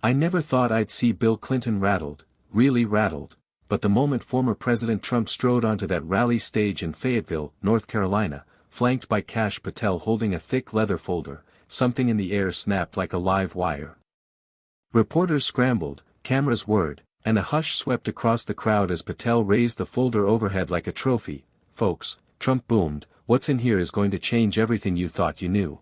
I never thought I'd see Bill Clinton rattled, really rattled, but the moment former President Trump strode onto that rally stage in Fayetteville, North Carolina, flanked by Kash Patel holding a thick leather folder, something in the air snapped like a live wire. Reporters scrambled, cameras whirred, and a hush swept across the crowd as Patel raised the folder overhead like a trophy. "Folks," Trump boomed, "what's in here is going to change everything you thought you knew."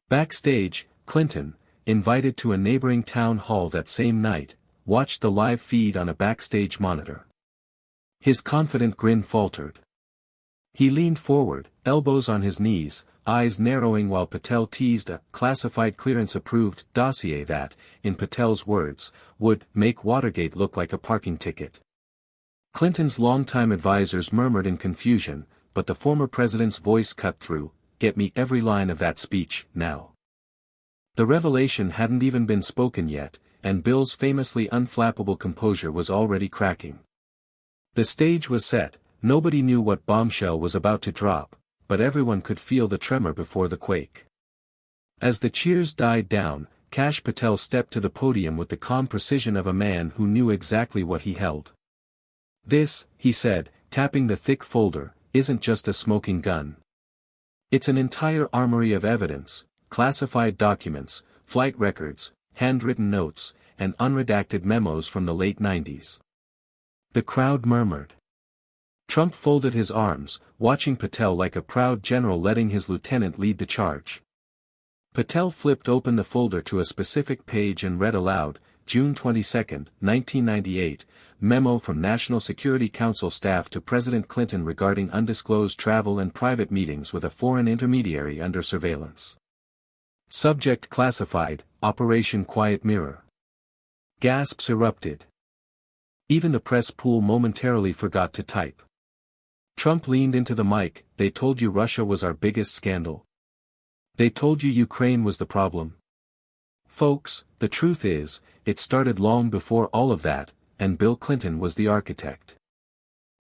Backstage, Clinton, invited to a neighboring town hall that same night, watched the live feed on a backstage monitor. His confident grin faltered. He leaned forward, elbows on his knees, eyes narrowing while Patel teased a classified clearance-approved dossier that, in Patel's words, would make Watergate look like a parking ticket. Clinton's longtime advisors murmured in confusion, but the former president's voice cut through, "Get me every line of that speech, now." The revelation hadn't even been spoken yet, and Bill's famously unflappable composure was already cracking. The stage was set, nobody knew what bombshell was about to drop, but everyone could feel the tremor before the quake. As the cheers died down, Kash Patel stepped to the podium with the calm precision of a man who knew exactly what he held. "This," he said, tapping the thick folder, "isn't just a smoking gun. It's an entire armory of evidence, classified documents, flight records, handwritten notes, and unredacted memos from the late 90s. The crowd murmured. Trump folded his arms, watching Patel like a proud general letting his lieutenant lead the charge. Patel flipped open the folder to a specific page and read aloud, "June 22, 1998, memo from National Security Council staff to President Clinton regarding undisclosed travel and private meetings with a foreign intermediary under surveillance. Subject classified, Operation Quiet Mirror." Gasps erupted. Even the press pool momentarily forgot to type. Trump leaned into the mic, "They told you Russia was our biggest scandal. They told you Ukraine was the problem. Folks, the truth is, it started long before all of that, and Bill Clinton was the architect."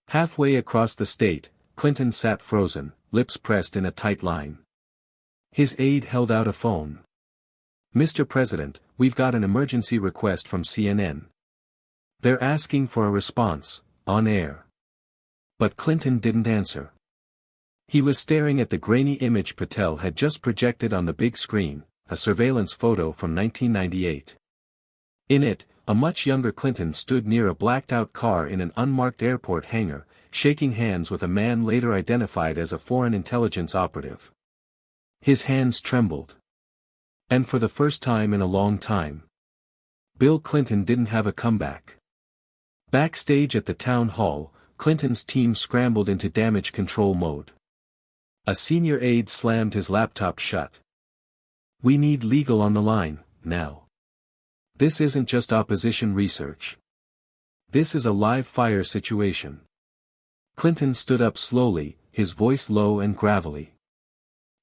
Halfway across the state, Clinton sat frozen, lips pressed in a tight line. His aide held out a phone. "Mr. President, we've got an emergency request from CNN. They're asking for a response, on air." But Clinton didn't answer. He was staring at the grainy image Patel had just projected on the big screen, a surveillance photo from 1998. In it, a much younger Clinton stood near a blacked-out car in an unmarked airport hangar, shaking hands with a man later identified as a foreign intelligence operative. His hands trembled. And for the first time in a long time, Bill Clinton didn't have a comeback. Backstage at the town hall, Clinton's team scrambled into damage control mode. A senior aide slammed his laptop shut. "We need legal on the line, now. This isn't just opposition research. This is a live-fire situation." Clinton stood up slowly, his voice low and gravelly.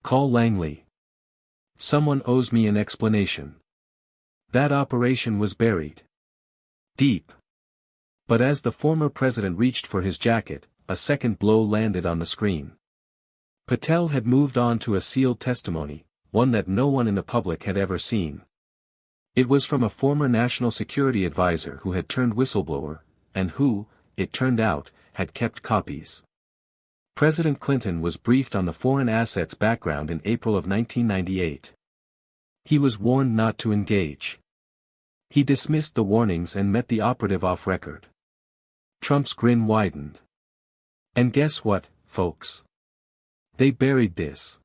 "Call Langley. Someone owes me an explanation. That operation was buried deep." But as the former president reached for his jacket, a second blow landed on the screen. Patel had moved on to a sealed testimony, one that no one in the public had ever seen. It was from a former national security advisor who had turned whistleblower, and who, it turned out, had kept copies. President Clinton was briefed on the foreign assets background in April of 1998. He was warned not to engage. He dismissed the warnings and met the operative off record. Trump's grin widened. "And guess what, folks? They buried this.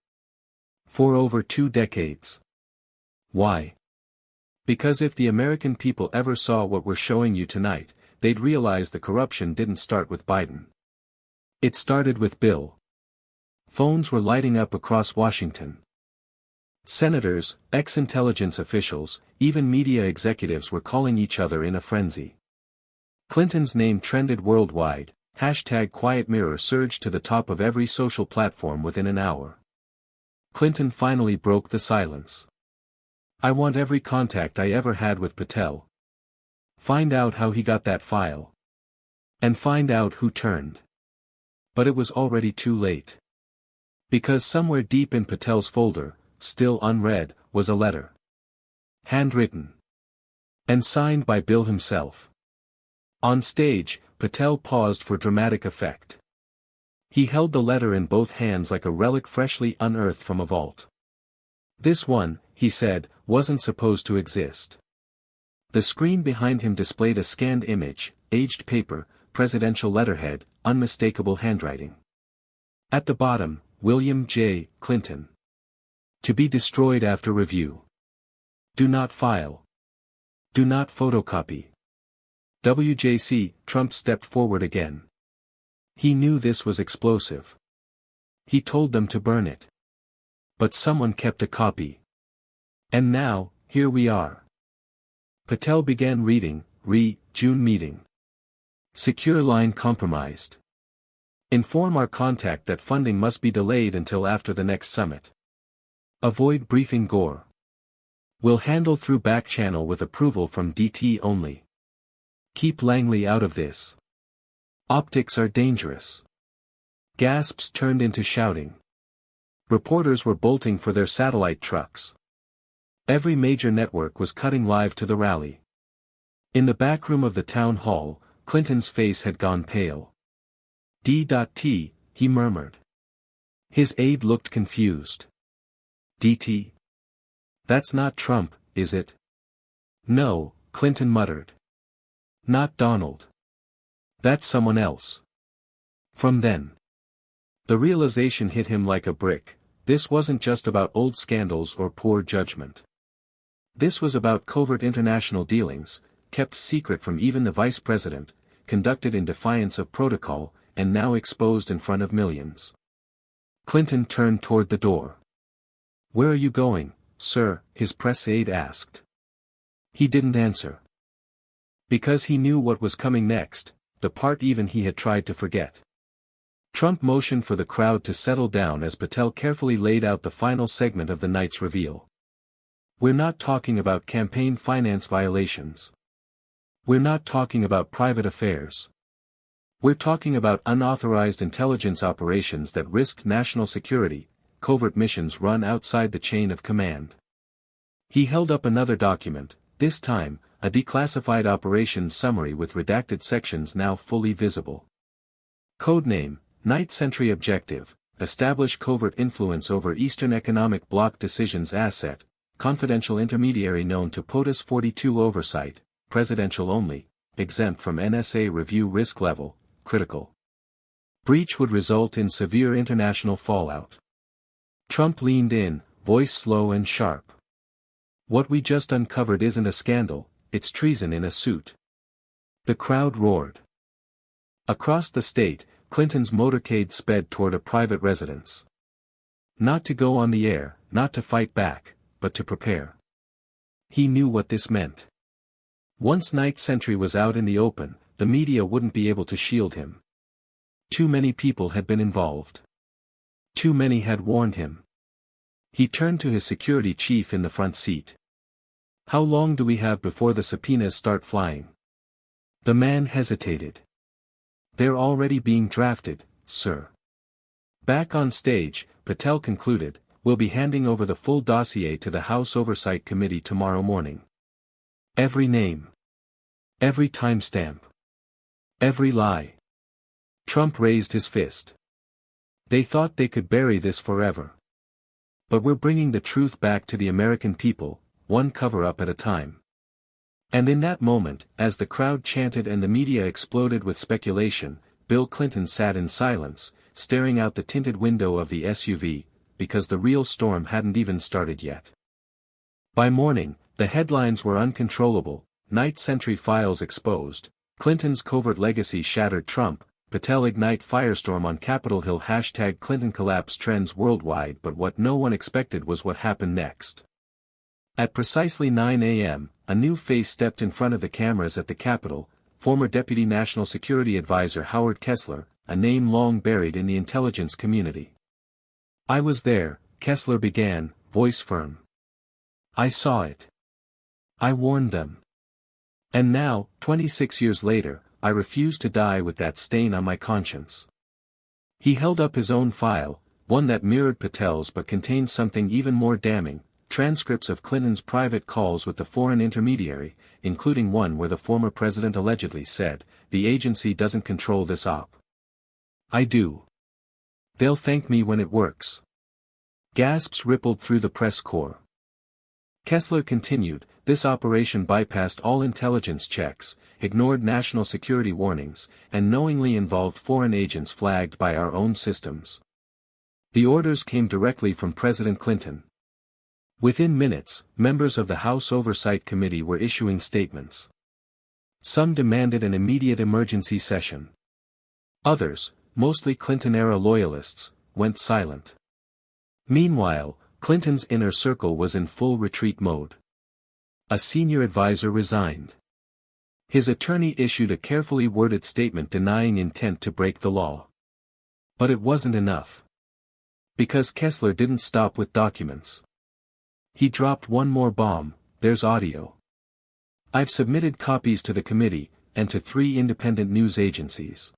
For over 2 decades. Why? Because if the American people ever saw what we're showing you tonight, they'd realize the corruption didn't start with Biden. It started with Bill." Phones were lighting up across Washington. Senators, ex-intelligence officials, even media executives were calling each other in a frenzy. Clinton's name trended worldwide, #QuietMirror surged to the top of every social platform within an hour. Clinton finally broke the silence. "I want every contact I ever had with Patel. Find out how he got that file. And find out who turned." But it was already too late. Because somewhere deep in Patel's folder, still unread, was a letter. Handwritten. And signed by Bill himself. On stage, Patel paused for dramatic effect. He held the letter in both hands like a relic freshly unearthed from a vault. This one, he said, wasn't supposed to exist. The screen behind him displayed a scanned image, aged paper, presidential letterhead, unmistakable handwriting. At the bottom, William J. Clinton. To be destroyed after review. Do not file. Do not photocopy. WJC. Trump stepped forward again. He knew this was explosive. He told them to burn it. But someone kept a copy. And now, here we are. Patel began reading, June meeting. Secure line compromised. Inform our contact that funding must be delayed until after the next summit. Avoid briefing Gore. Will handle through back channel with approval from DT only. Keep Langley out of this. Optics are dangerous. Gasps turned into shouting. Reporters were bolting for their satellite trucks. Every major network was cutting live to the rally. In the back room of the town hall, Clinton's face had gone pale. D.T., he murmured. His aide looked confused. DT? That's not Trump, is it? No, Clinton muttered. Not Donald. That's someone else. From then. The realization hit him like a brick. This wasn't just about old scandals or poor judgment. This was about covert international dealings, kept secret from even the vice president, conducted in defiance of protocol, and now exposed in front of millions. Clinton turned toward the door. Where are you going, sir? His press aide asked. He didn't answer. Because he knew what was coming next, the part even he had tried to forget. Trump motioned for the crowd to settle down as Patel carefully laid out the final segment of the night's reveal. We're not talking about campaign finance violations. We're not talking about private affairs. We're talking about unauthorized intelligence operations that risked national security, covert missions run outside the chain of command. He held up another document, this time, a declassified operations summary with redacted sections now fully visible. Codename, Night Sentry Objective, establish covert influence over Eastern Economic Bloc decisions asset, confidential intermediary known to POTUS 42 oversight, presidential only, exempt from NSA review risk level, critical. Breach would result in severe international fallout. Trump leaned in, voice slow and sharp. What we just uncovered isn't a scandal, it's treason in a suit. The crowd roared. Across the state, Clinton's motorcade sped toward a private residence. Not to go on the air, not to fight back, but to prepare. He knew what this meant. Once Night Sentry was out in the open, the media wouldn't be able to shield him. Too many people had been involved. Too many had warned him. He turned to his security chief in the front seat. How long do we have before the subpoenas start flying? The man hesitated. They're already being drafted, sir. Back on stage, Patel concluded, we'll be handing over the full dossier to the House Oversight Committee tomorrow morning. Every name. Every timestamp. Every lie. Trump raised his fist. They thought they could bury this forever. But we're bringing the truth back to the American people, one cover-up at a time. And in that moment, as the crowd chanted and the media exploded with speculation, Bill Clinton sat in silence, staring out the tinted window of the SUV, because the real storm hadn't even started yet. By morning, the headlines were uncontrollable, Night Sentry files exposed, Clinton's covert legacy shattered Trump, Patel ignite firestorm on Capitol Hill # Clinton collapse trends worldwide. But what no one expected was what happened next. At precisely 9 a.m., a new face stepped in front of the cameras at the Capitol, former Deputy National Security Advisor Howard Kessler, a name long buried in the intelligence community. I was there, Kessler began, voice firm. I saw it. I warned them. And now, 26 years later, I refuse to die with that stain on my conscience. He held up his own file, one that mirrored Patel's but contained something even more damning. transcripts of Clinton's private calls with the foreign intermediary, including one where the former president allegedly said, "The agency doesn't control this op. I do. They'll thank me when it works." Gasps rippled through the press corps. Kessler continued, "This operation bypassed all intelligence checks, ignored national security warnings, and knowingly involved foreign agents flagged by our own systems. The orders came directly from President Clinton." Within minutes, members of the House Oversight Committee were issuing statements. Some demanded an immediate emergency session. Others, mostly Clinton-era loyalists, went silent. Meanwhile, Clinton's inner circle was in full retreat mode. A senior advisor resigned. His attorney issued a carefully worded statement denying intent to break the law. But it wasn't enough. Because Kessler didn't stop with documents. He dropped one more bomb: "There's audio. I've submitted copies to the committee, and to 3 independent news agencies.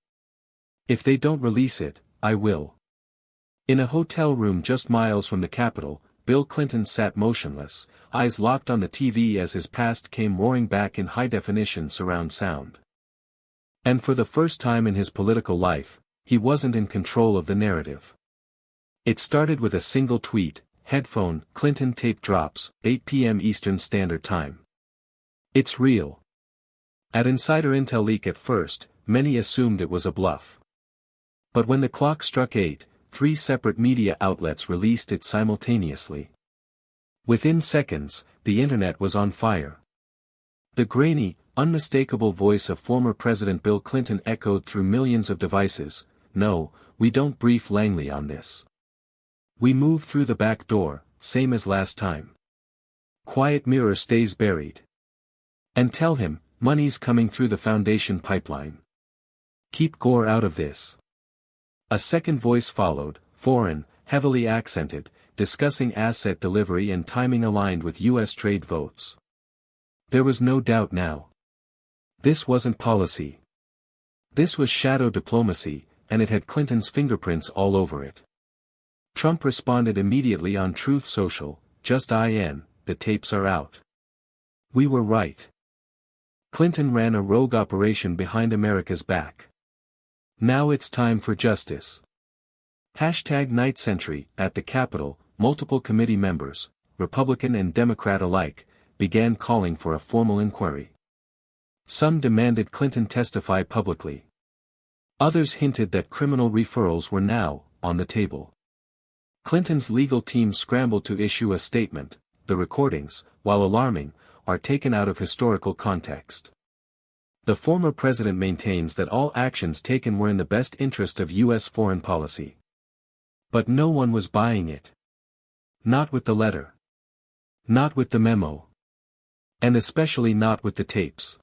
If they don't release it, I will." In a hotel room just miles from the Capitol, Bill Clinton sat motionless, eyes locked on the TV as his past came roaring back in high-definition surround sound. And for the first time in his political life, he wasn't in control of the narrative. It started with a single tweet: "Headphone, Clinton tape drops, 8 p.m. Eastern Standard Time. It's real." At Insider Intel leak at first, many assumed it was a bluff. But when the clock struck 8, 3 separate media outlets released it simultaneously. Within seconds, the internet was on fire. The grainy, unmistakable voice of former President Bill Clinton echoed through millions of devices: "No, we don't brief Langley on this. We move through the back door, same as last time. Quiet mirror stays buried. And tell him, money's coming through the foundation pipeline. Keep Gore out of this." A second voice followed, foreign, heavily accented, discussing asset delivery and timing aligned with U.S. trade votes. There was no doubt now. This wasn't policy. This was shadow diplomacy, and it had Clinton's fingerprints all over it. Trump responded immediately on Truth Social, "Just in, the tapes are out. We were right. Clinton ran a rogue operation behind America's back. Now it's time for justice." #Night Sentry. At the Capitol, multiple committee members, Republican and Democrat alike, began calling for a formal inquiry. Some demanded Clinton testify publicly. Others hinted that criminal referrals were now on the table. Clinton's legal team scrambled to issue a statement: "The recordings, while alarming, are taken out of historical context." The former president maintains that all actions taken were in the best interest of U.S. foreign policy. But no one was buying it. Not with the letter. Not with the memo. And especially not with the tapes.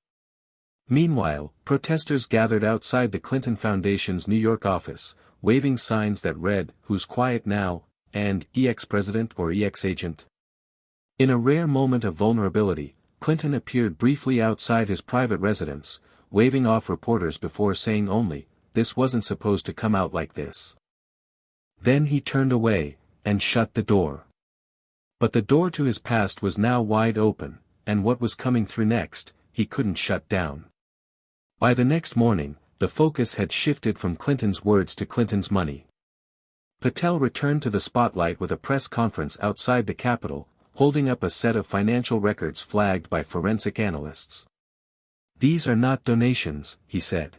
Meanwhile, protesters gathered outside the Clinton Foundation's New York office, waving signs that read, "Who's quiet now?" and "ex-president" or "ex-agent." In a rare moment of vulnerability, Clinton appeared briefly outside his private residence, waving off reporters before saying only, "This wasn't supposed to come out like this." Then he turned away, and shut the door. But the door to his past was now wide open, and what was coming through next, he couldn't shut down. By the next morning, the focus had shifted from Clinton's words to Clinton's money. Patel returned to the spotlight with a press conference outside the Capitol, holding up a set of financial records flagged by forensic analysts. "These are not donations," he said.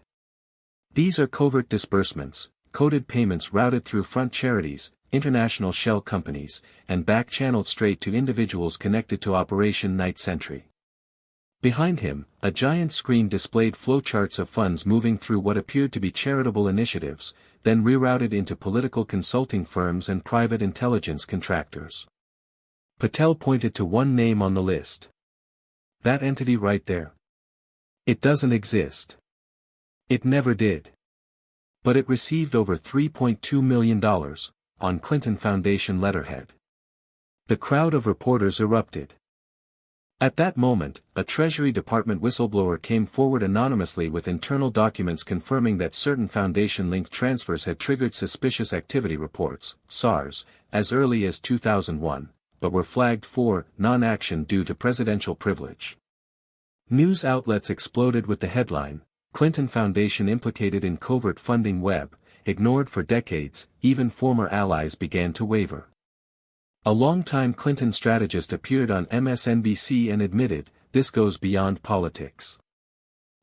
"These are covert disbursements, coded payments routed through front charities, international shell companies, and back-channeled straight to individuals connected to Operation Night Sentry." Behind him, a giant screen displayed flowcharts of funds moving through what appeared to be charitable initiatives, then rerouted into political consulting firms and private intelligence contractors. Patel pointed to one name on the list. "That entity right there. It doesn't exist. It never did. But it received over $3.2 million, on Clinton Foundation letterhead." The crowd of reporters erupted. At that moment, a Treasury Department whistleblower came forward anonymously with internal documents confirming that certain foundation-linked transfers had triggered suspicious activity reports, SARS, as early as 2001, but were flagged for non-action due to presidential privilege. News outlets exploded with the headline, "Clinton Foundation implicated in covert funding web, ignored for decades." Even former allies began to waver. A longtime Clinton strategist appeared on MSNBC and admitted, "This goes beyond politics.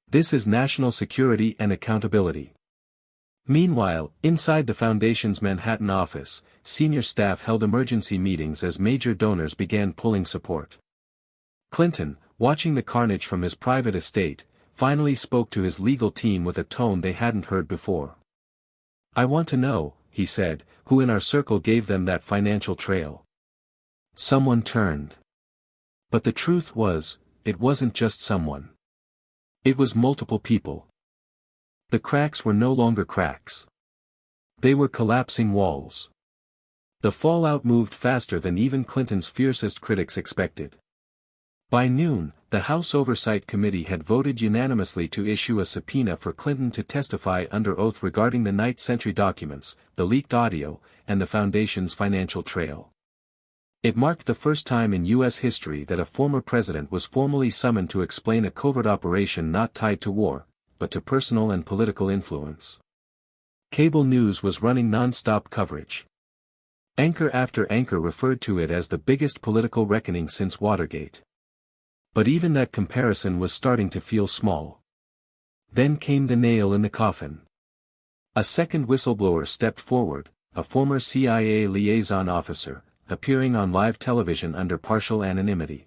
This is national security and accountability." Meanwhile, inside the foundation's Manhattan office, senior staff held emergency meetings as major donors began pulling support. Clinton, watching the carnage from his private estate, finally spoke to his legal team with a tone they hadn't heard before. "I want to know," he said, "who in our circle gave them that financial trail." Someone turned. But the truth was, it wasn't just someone. It was multiple people. The cracks were no longer cracks. They were collapsing walls. The fallout moved faster than even Clinton's fiercest critics expected. By noon, the House Oversight Committee had voted unanimously to issue a subpoena for Clinton to testify under oath regarding the Night Sentry documents, the leaked audio, and the Foundation's financial trail. It marked the first time in U.S. history that a former president was formally summoned to explain a covert operation not tied to war, but to personal and political influence. Cable news was running non-stop coverage. Anchor after anchor referred to it as the biggest political reckoning since Watergate. But even that comparison was starting to feel small. Then came the nail in the coffin. A second whistleblower stepped forward, a former CIA liaison officer, appearing on live television under partial anonymity.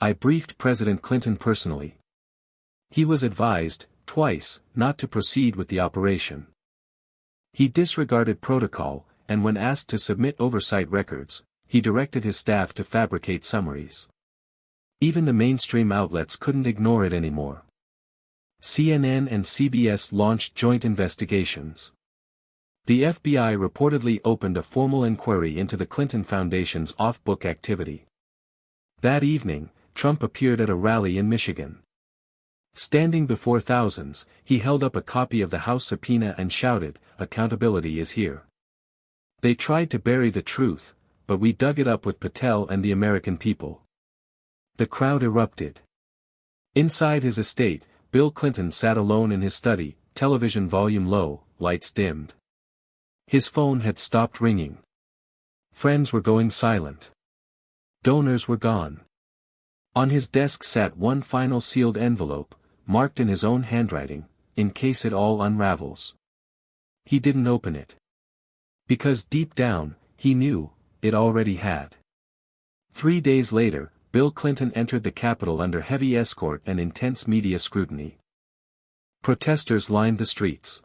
"I briefed President Clinton personally. He was advised, twice, not to proceed with the operation. He disregarded protocol, and when asked to submit oversight records, he directed his staff to fabricate summaries. Even the mainstream outlets couldn't ignore it anymore. CNN and CBS launched joint investigations. The FBI reportedly opened a formal inquiry into the Clinton Foundation's off-book activity. That evening, Trump appeared at a rally in Michigan. Standing before thousands, he held up a copy of the House subpoena and shouted, "Accountability is here. They tried to bury the truth, but we dug it up with Patel and the American people." The crowd erupted. Inside his estate, Bill Clinton sat alone in his study, television volume low, lights dimmed. His phone had stopped ringing. Friends were going silent. Donors were gone. On his desk sat one final sealed envelope, marked in his own handwriting, "In case it all unravels." He didn't open it. Because deep down, he knew, it already had. 3 days later, Bill Clinton entered the Capitol under heavy escort and intense media scrutiny. Protesters lined the streets.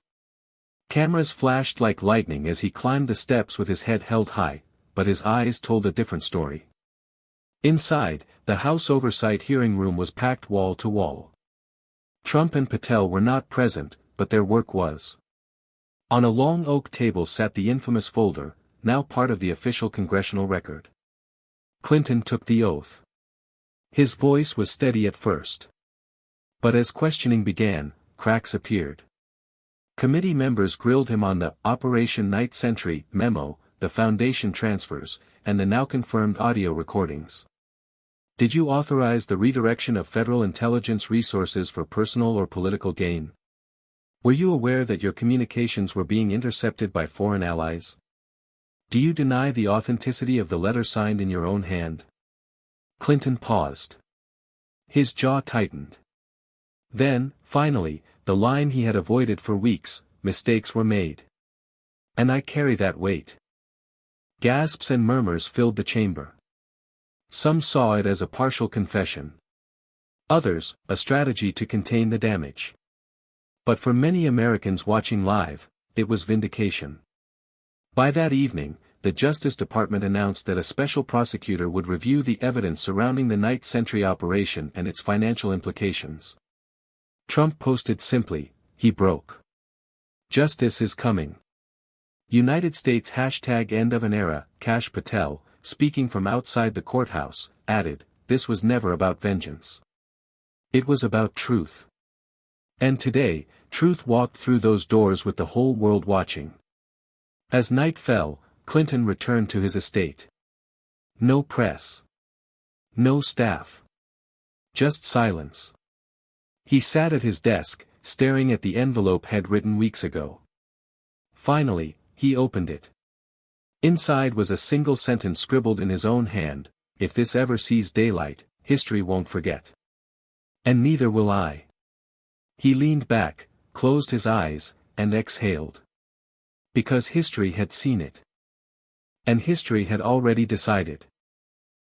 Cameras flashed like lightning as he climbed the steps with his head held high, but his eyes told a different story. Inside, the House Oversight hearing room was packed wall to wall. Trump and Patel were not present, but their work was. On a long oak table sat the infamous folder, now part of the official congressional record. Clinton took the oath. His voice was steady at first. But as questioning began, cracks appeared. Committee members grilled him on the Operation Night Sentry memo, the Foundation transfers, and the now confirmed audio recordings. Did you authorize the redirection of federal intelligence resources for personal or political gain? Were you aware that your communications were being intercepted by foreign allies? Do you deny the authenticity of the letter signed in your own hand? Clinton paused. His jaw tightened. Then, finally, the line he had avoided for weeks, "Mistakes were made. And I carry that weight." Gasps and murmurs filled the chamber. Some saw it as a partial confession. Others, a strategy to contain the damage. But for many Americans watching live, it was vindication. By that evening, the Justice Department announced that a special prosecutor would review the evidence surrounding the Night Sentry operation and its financial implications. Trump posted simply, "He broke. Justice is coming." United States #end of an era. Kash Patel, speaking from outside the courthouse, added, "This was never about vengeance. It was about truth." And today, truth walked through those doors with the whole world watching. As night fell, Clinton returned to his estate. No press. No staff. Just silence. He sat at his desk, staring at the envelope had written weeks ago. Finally, he opened it. Inside was a single sentence scribbled in his own hand: "If this ever sees daylight, history won't forget. And neither will I." He leaned back, closed his eyes, and exhaled. Because history had seen it. And history had already decided.